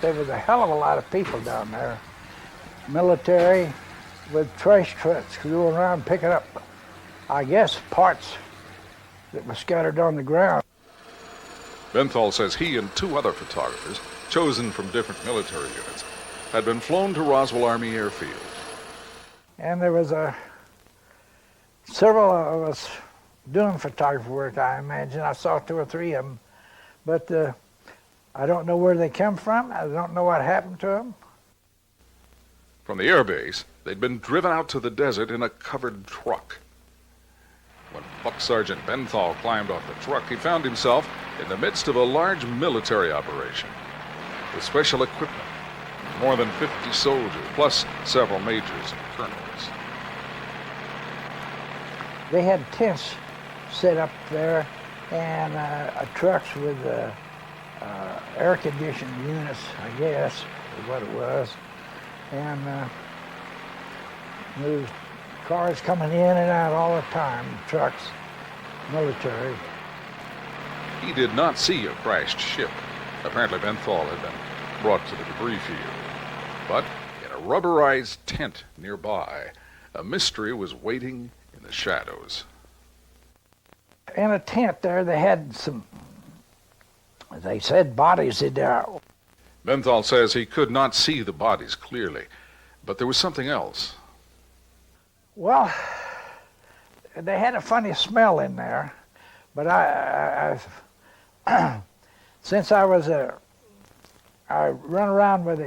there was a hell of a lot of people down there. Military with trash trucks going around picking up, I guess, parts that were scattered on the ground. Bentall says he and 2 other photographers, chosen from different military units, had been flown to Roswell Army Airfield. And there was several of us doing photography work, I imagine. I saw 2 or 3 of them, but I don't know where they come from. I don't know what happened to them. From the airbase, they'd been driven out to the desert in a covered truck. When Buck Sergeant Bentall climbed off the truck, he found himself in the midst of a large military operation with special equipment, more than 50 soldiers, plus several majors and colonels. They had tents set up there and trucks with air-conditioned units, I guess, is what it was. And there was cars coming in and out all the time, trucks, military. He did not see a crashed ship. Apparently Bentall had been brought to the debris field. But in a rubberized tent nearby, a mystery was waiting in the shadows. In a tent there, they had some, they said, bodies in there. Bentall says he could not see the bodies clearly, but there was something else. Well, they had a funny smell in there, but I since I run around with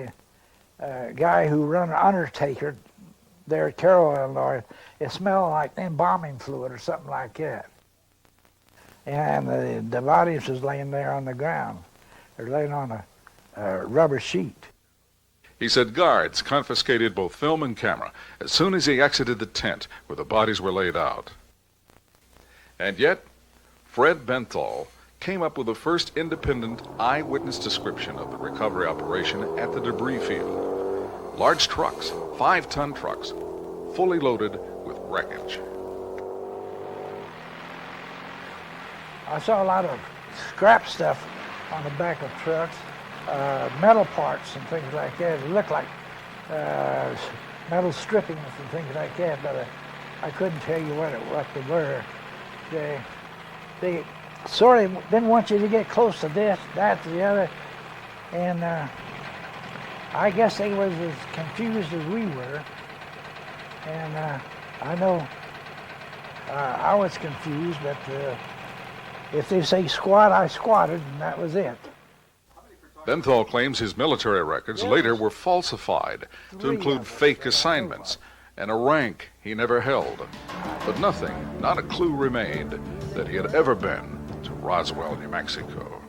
a guy who run an undertaker there at Carroll, Illinois. It smelled like embalming fluid or something like that. And the bodies was laying there on the ground. They're laying on a rubber sheet. He said guards confiscated both film and camera as soon as he exited the tent where the bodies were laid out. And yet, Fred Bentall came up with the first independent eyewitness description of the recovery operation at the debris field. Large trucks, 5-ton trucks, fully loaded with wreckage. I saw a lot of scrap stuff on the back of trucks, metal parts and things like that. It looked like metal strippings and things like that, but I couldn't tell you what they were. They sort of didn't want you to get close to this, that, to the other, and I guess they was as confused as we were. And I know I was confused, but if they say squat, I squatted, and that was it. Bentall claims his military records later were falsified to include fake assignments and a rank he never held. But nothing, not a clue remained that he had ever been to Roswell, New Mexico.